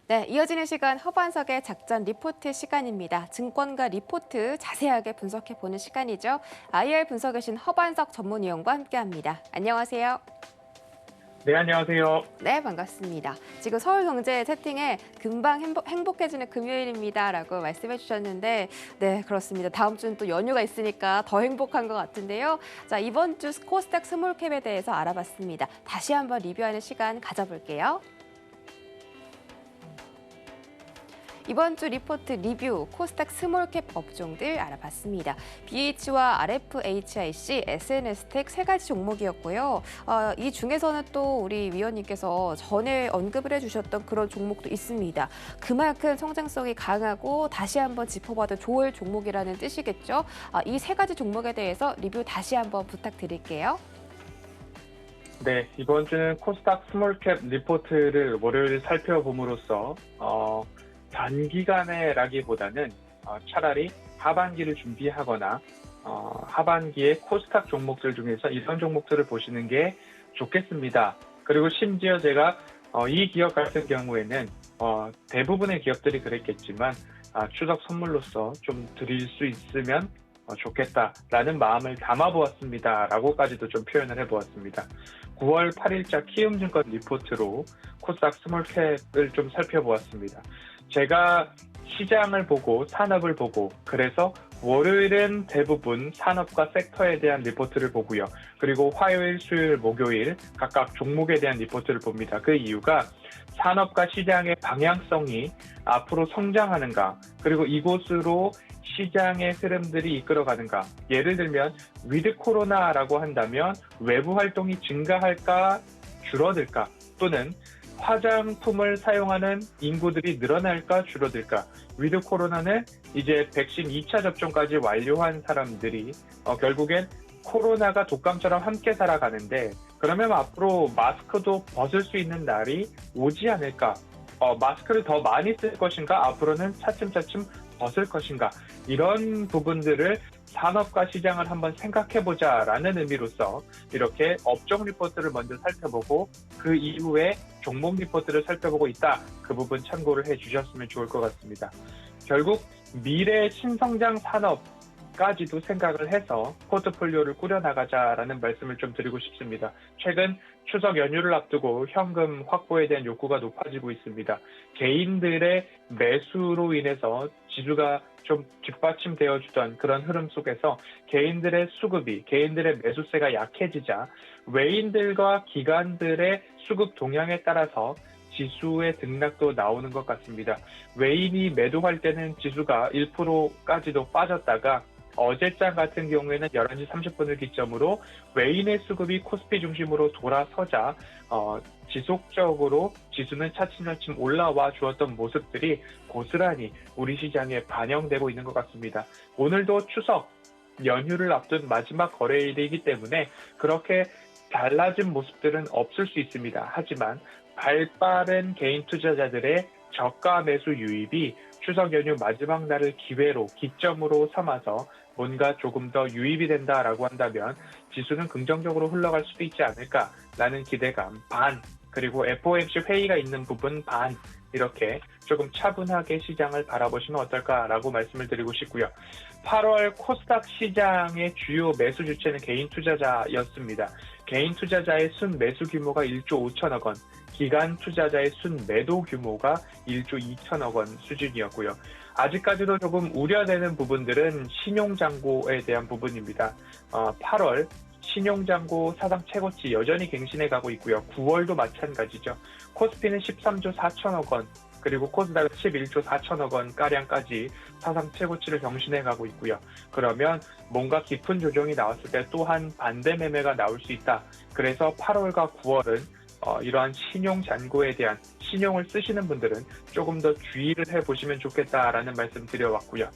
네, 이어지는 시간 허반석의 작전 리포트 시간입니다. 증권가 리포트 자세하게 분석해보는 시간이죠. IR 분석에 신 허반석 전문위원과 함께합니다. 안녕하세요. 네, 안녕하세요. 네, 반갑습니다. 지금 서울경제 채팅에 금방 행복해지는 금요일입니다라고 말씀해 주셨는데 네, 그렇습니다. 다음 주는 또 연휴가 있으니까 더 행복한 것 같은데요. 자, 이번 주 코스닥 스몰캡에 대해서 알아봤습니다. 다시 한번 리뷰하는 시간 가져볼게요. 이번 주 리포트 리뷰 코스닥 스몰캡 업종들 알아봤습니다. BH와 RFHIC, SNS텍 세 가지 종목이었고요. 이 중에서는 또 우리 위원님께서 전에 언급을 해주셨던 그런 종목도 있습니다. 그만큼 성장성이 강하고 다시 한번 짚어봐도 좋을 종목이라는 뜻이겠죠. 이 세 가지 종목에 대해서 리뷰 다시 한번 부탁드릴게요. 네, 이번 주는 코스닥 스몰캡 리포트를 월요일 살펴봄으로써 단기간에라기보다는 차라리 하반기를 준비하거나 하반기에 코스닥 종목들 중에서 이런 종목들을 보시는 게 좋겠습니다. 그리고 심지어 제가 이 기업 같은 경우에는 대부분의 기업들이 그랬겠지만 추석 선물로서 좀 드릴 수 있으면 좋겠다라는 마음을 담아보았습니다. 라고까지도 좀 표현을 해보았습니다. 9월 8일자 키움증권 리포트로 코스닥 스몰캡을 좀 살펴보았습니다. 제가 시장을 보고 산업을 보고 그래서 월요일은 대부분 산업과 섹터에 대한 리포트를 보고요. 그리고 화요일, 수요일, 목요일 각각 종목에 대한 리포트를 봅니다. 그 이유가 산업과 시장의 방향성이 앞으로 성장하는가 그리고 이곳으로 시장의 흐름들이 이끌어가는가. 예를 들면 위드 코로나라고 한다면 외부 활동이 증가할까 줄어들까 또는 화장품을 사용하는 인구들이 늘어날까 줄어들까. 위드 코로나는 이제 백신 2차 접종까지 완료한 사람들이 결국엔 코로나가 독감처럼 함께 살아가는데 그러면 앞으로 마스크도 벗을 수 있는 날이 오지 않을까. 마스크를 더 많이 쓸 것인가 앞으로는 차츰차츰 벗을 것인가 이런 부분들을 산업과 시장을 한번 생각해보자라는 의미로서 이렇게 업종 리포트를 먼저 살펴보고 그 이후에 종목 리포트를 살펴보고 있다. 그 부분 참고를 해주셨으면 좋을 것 같습니다. 결국 미래 신성장 산업까지도 생각을 해서 포트폴리오를 꾸려나가자라는 말씀을 좀 드리고 싶습니다. 최근 추석 연휴를 앞두고 현금 확보에 대한 욕구가 높아지고 있습니다. 개인들의 매수로 인해서 지수가 좀 뒷받침되어 주던 그런 흐름 속에서 개인들의 수급이, 개인들의 매수세가 약해지자 외인들과 기관들의 수급 동향에 따라서 지수의 등락도 나오는 것 같습니다. 외인이 매도할 때는 지수가 1%까지도 빠졌다가 어제장 같은 경우에는 11시 30분을 기점으로 외인의 수급이 코스피 중심으로 돌아서자 지속적으로 지수는 차츰차츰 올라와 주었던 모습들이 고스란히 우리 시장에 반영되고 있는 것 같습니다. 오늘도 추석 연휴를 앞둔 마지막 거래일이기 때문에 그렇게 달라진 모습들은 없을 수 있습니다. 하지만 발빠른 개인 투자자들의 저가 매수 유입이 추석 연휴 마지막 날을 기회로 기점으로 삼아서 뭔가 조금 더 유입이 된다라고 한다면 지수는 긍정적으로 흘러갈 수도 있지 않을까라는 기대감 반, 그리고 FOMC 회의가 있는 부분 반, 이렇게 조금 차분하게 시장을 바라보시면 어떨까라고 말씀을 드리고 싶고요. 8월 코스닥 시장의 주요 매수 주체는 개인 투자자였습니다. 개인 투자자의 순 매수 규모가 1조 5천억 원, 기관 투자자의 순 매도 규모가 1조 2천억 원 수준이었고요. 아직까지도 조금 우려되는 부분들은 신용잔고에 대한 부분입니다. 8월 신용잔고 사상 최고치 여전히 갱신해 가고 있고요. 9월도 마찬가지죠. 코스피는 13조 4천억 원, 그리고 코스닥은 11조 4천억 원 가량까지 사상 최고치를 경신해 가고 있고요. 그러면 뭔가 깊은 조정이 나왔을 때 또한 반대 매매가 나올 수 있다. 그래서 8월과 9월은 이러한 신용 잔고에 대한 신용을 쓰시는 분들은 조금 더 주의를 해보시면 좋겠다라는 말씀 드려왔고요.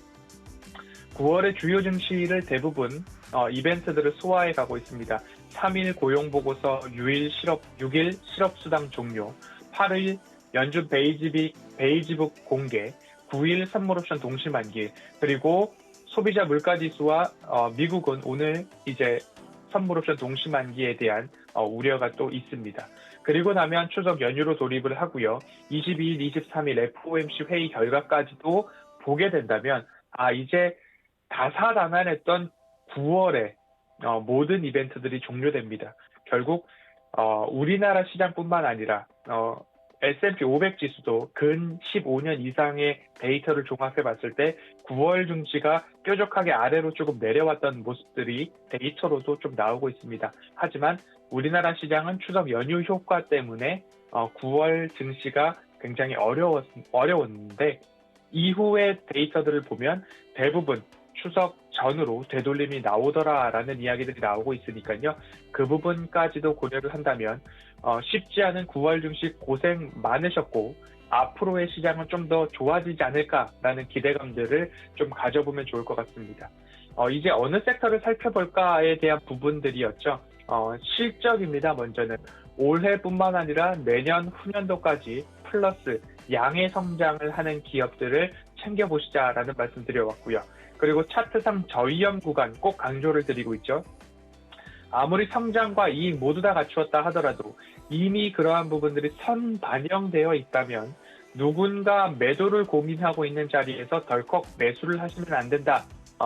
9월의 주요 증시를 대부분 이벤트들을 소화해 가고 있습니다. 3일 고용보고서, 6일 실업수당 종료, 8일 연준 베이지북 공개, 9일 선물옵션 동시만기, 그리고 소비자 물가지수와 미국은 오늘 이제 선물옵션 동시만기에 대한 우려가 또 있습니다. 그리고 나면 추석 연휴로 돌입을 하고요. 22일, 23일 FOMC 회의 결과까지도 보게 된다면 이제 다사다난했던 9월에 모든 이벤트들이 종료됩니다. 결국 우리나라 시장뿐만 아니라 S&P 500 지수도 근 15년 이상의 데이터를 종합해 봤을 때 9월 증시가 뾰족하게 아래로 조금 내려왔던 모습들이 데이터로도 좀 나오고 있습니다. 하지만 우리나라 시장은 추석 연휴 효과 때문에 9월 증시가 굉장히 어려웠는데 이후의 데이터들을 보면 대부분 추석 전으로 되돌림이 나오더라라는 이야기들이 나오고 있으니까요. 그 부분까지도 고려를 한다면 쉽지 않은 9월 증시 고생 많으셨고 앞으로의 시장은 좀 더 좋아지지 않을까라는 기대감들을 좀 가져보면 좋을 것 같습니다. 이제 어느 섹터를 살펴볼까에 대한 부분들이었죠. 실적입니다. 먼저는 올해뿐만 아니라 내년 후년도까지 플러스 양의 성장을 하는 기업들을 챙겨보시자라는 말씀 드려왔고요. 그리고 차트상 저위험 구간 꼭 강조를 드리고 있죠. 아무리 성장과 이익 모두 다 갖추었다 하더라도 이미 그러한 부분들이 선반영되어 있다면 누군가 매도를 고민하고 있는 자리에서 덜컥 매수를 하시면 안 된다.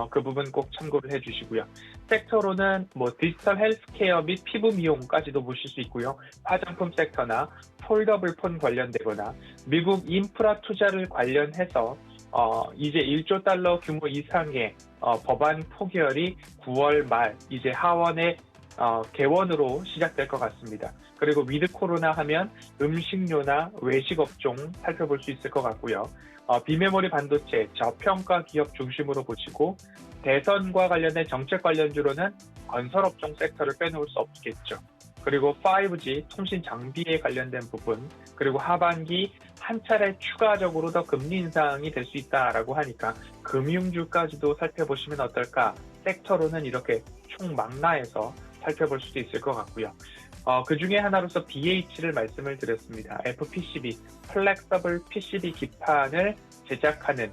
그 부분 꼭 참고를 해주시고요. 섹터로는 디지털 헬스케어 및 피부 미용까지도 보실 수 있고요. 화장품 섹터나 폴더블 폰 관련되거나 미국 인프라 투자를 관련해서 이제 1조 달러 규모 이상의 법안 포결이 9월 말 이제 하원의 개원으로 시작될 것 같습니다. 그리고 위드 코로나 하면 음식료나 외식 업종 살펴볼 수 있을 것 같고요. 비메모리 반도체, 저평가 기업 중심으로 보시고 대선과 관련된 정책 관련주로는 건설업종 섹터를 빼놓을 수 없겠죠. 그리고 5G 통신 장비에 관련된 부분, 그리고 하반기 한 차례 추가적으로 더 금리 인상이 될 수 있다라고 하니까 금융주까지도 살펴보시면 어떨까? 섹터로는 이렇게 총망라해서 살펴볼 수도 있을 것 같고요. 그 중에 하나로서 BH를 말씀을 드렸습니다. FPCB, 플렉서블 PCB 기판을 제작하는,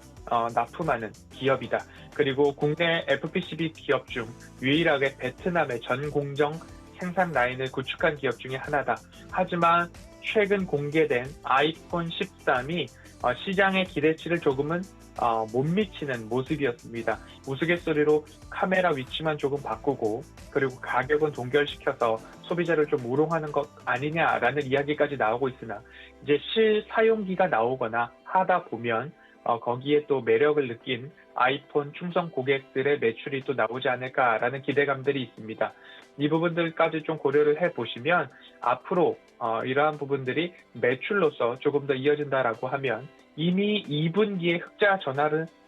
납품하는 기업이다. 그리고 국내 FPCB 기업 중 유일하게 베트남의 전 공정 생산 라인을 구축한 기업 중에 하나다. 하지만 최근 공개된 아이폰 13이 시장의 기대치를 조금은 못 미치는 모습이었습니다. 우스갯소리로 카메라 위치만 조금 바꾸고 그리고 가격은 동결시켜서 소비자를 좀 우롱하는 것 아니냐라는 이야기까지 나오고 있으나 이제 실사용기가 나오거나 하다 보면 거기에 또 매력을 느낀 아이폰 충성 고객들의 매출이 또 나오지 않을까라는 기대감들이 있습니다. 이 부분들까지 좀 고려를 해보시면 앞으로 이러한 부분들이 매출로서 조금 더 이어진다라고 하면 이미 2분기에 흑자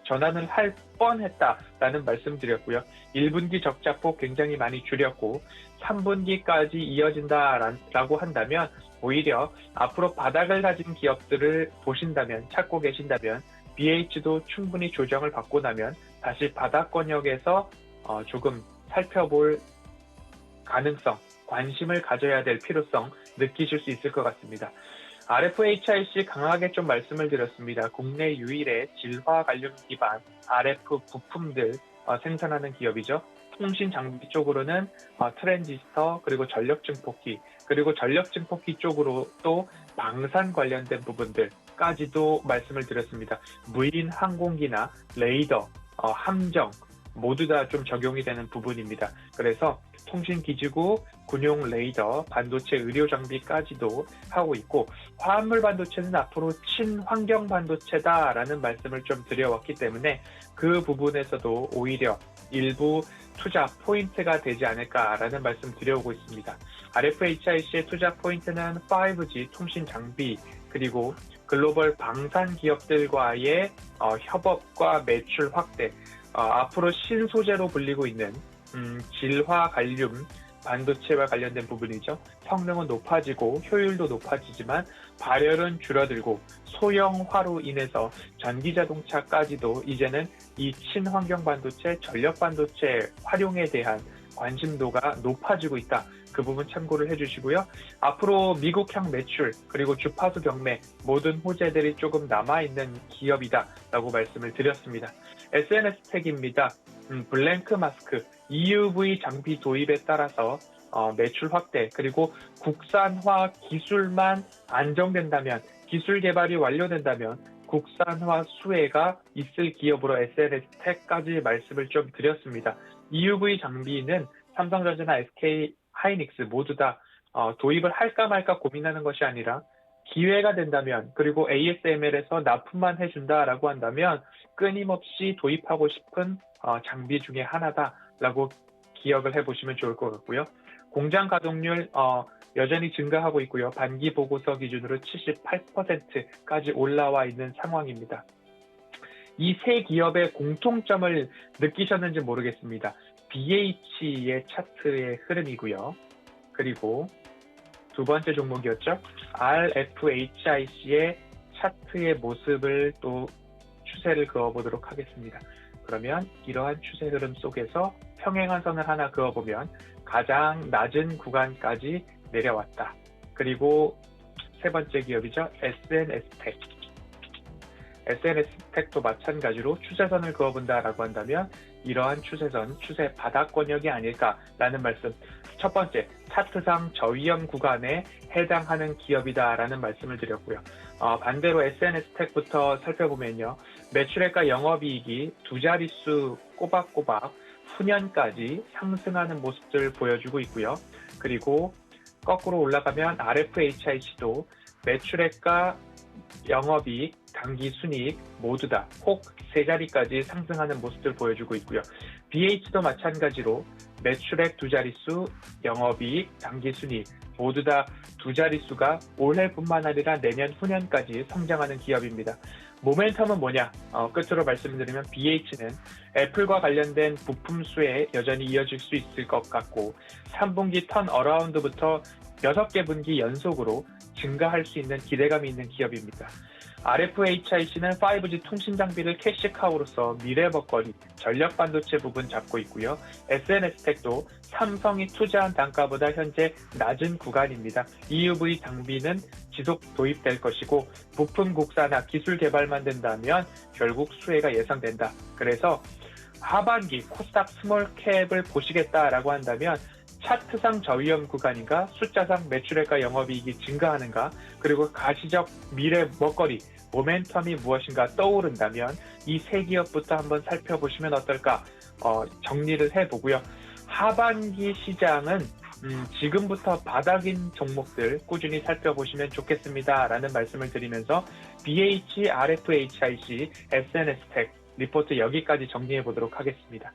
전환을 할 뻔했다라는 말씀드렸고요. 1분기 적자폭 굉장히 많이 줄였고 3분기까지 이어진다라고 한다면 오히려 앞으로 바닥을 다진 기업들을 보신다면 찾고 계신다면 BH도 충분히 조정을 받고 나면 다시 바닥권역에서 조금 살펴볼 가능성, 관심을 가져야 될 필요성 느끼실 수 있을 것 같습니다. RFHIC 강하게 좀 말씀을 드렸습니다. 국내 유일의 질화 관련 기반 RF 부품들 생산하는 기업이죠. 통신 장비 쪽으로는 트랜지스터 그리고 전력 증폭기 그리고 전력 증폭기 쪽으로 또 방산 관련된 부분들까지도 말씀을 드렸습니다. 무인 항공기나 레이더, 함정 모두 다 좀 적용이 되는 부분입니다. 그래서 통신기지구, 군용 레이더, 반도체 의료 장비까지도 하고 있고 화합물 반도체는 앞으로 친환경 반도체다라는 말씀을 좀 드려왔기 때문에 그 부분에서도 오히려 일부 투자 포인트가 되지 않을까라는 말씀 드려오고 있습니다. RFHIC의 투자 포인트는 5G 통신 장비 그리고 글로벌 방산 기업들과의 협업과 매출 확대, 앞으로 신소재로 불리고 있는 질화 갈륨 반도체와 관련된 부분이죠. 성능은 높아지고 효율도 높아지지만 발열은 줄어들고 소형화로 인해서 전기자동차까지도 이제는 이 친환경 반도체, 전력 반도체 활용에 대한 관심도가 높아지고 있다. 그 부분 참고를 해주시고요. 앞으로 미국향 매출 그리고 주파수 경매 모든 호재들이 조금 남아있는 기업이다 라고 말씀을 드렸습니다. SNS텍입니다. 블랭크 마스크 EUV 장비 도입에 따라서 매출 확대 그리고 국산화 기술만 안정된다면 기술 개발이 완료된다면 국산화 수혜가 있을 기업으로 SNS텍까지 말씀을 좀 드렸습니다. EUV 장비는 삼성전자나 SK 하이닉스 모두 다 도입을 할까 말까 고민하는 것이 아니라 기회가 된다면 그리고 ASML에서 납품만 해준다라고 한다면 끊임없이 도입하고 싶은 장비 중에 하나다라고 기억을 해보시면 좋을 것 같고요. 공장 가동률 여전히 증가하고 있고요. 반기 보고서 기준으로 78%까지 올라와 있는 상황입니다. 이 세 기업의 공통점을 느끼셨는지 모르겠습니다. BH의 차트의 흐름이고요. 그리고 두 번째 종목이었죠. RFHIC의 차트의 모습을 또 추세를 그어보도록 하겠습니다. 그러면 이러한 추세 흐름 속에서 평행한 선을 하나 그어보면 가장 낮은 구간까지 내려왔다. 그리고 세 번째 기업이죠. SNS텍. SNS텍도 마찬가지로 추세선을 그어본다라고 한다면 이러한 추세선, 추세 바닥권역이 아닐까라는 말씀. 첫 번째, 차트상 저위험 구간에 해당하는 기업이다라는 말씀을 드렸고요. 반대로 SNS텍부터 살펴보면요. 매출액과 영업이익이 두 자릿수 꼬박꼬박 후년까지 상승하는 모습들을 보여주고 있고요. 그리고 거꾸로 올라가면 RFHIC도 매출액과 영업이익, 당기순이익 모두 다 혹 세 자리까지 상승하는 모습을 보여주고 있고요. BH도 마찬가지로 매출액 두 자릿수, 영업이익, 당기순이익 모두 다 두 자릿수가 올해뿐만 아니라 내년 후년까지 성장하는 기업입니다. 모멘텀은 뭐냐? 끝으로 말씀드리면 BH는 애플과 관련된 부품 수에 여전히 이어질 수 있을 것 같고 3분기 턴 어라운드부터 6개 분기 연속으로 증가할 수 있는 기대감이 있는 기업입니다. RFHIC는 5G 통신 장비를 캐시카우로서 미래 먹거리, 전력 반도체 부분 잡고 있고요. SNS텍도 삼성이 투자한 단가보다 현재 낮은 구간입니다. EUV 장비는 지속 도입될 것이고 부품 국산화, 기술 개발만 된다면 결국 수혜가 예상된다. 그래서 하반기 코스닥 스몰캡을 보시겠다라고 한다면 차트상 저위험 구간인가, 숫자상 매출액과 영업이익이 증가하는가, 그리고 가시적 미래 먹거리, 모멘텀이 무엇인가 떠오른다면 이 세 기업부터 한번 살펴보시면 어떨까 정리를 해보고요. 하반기 시장은 지금부터 바닥인 종목들 꾸준히 살펴보시면 좋겠습니다라는 말씀을 드리면서 BH, RFHIC, SNS텍 리포트 여기까지 정리해 보도록 하겠습니다.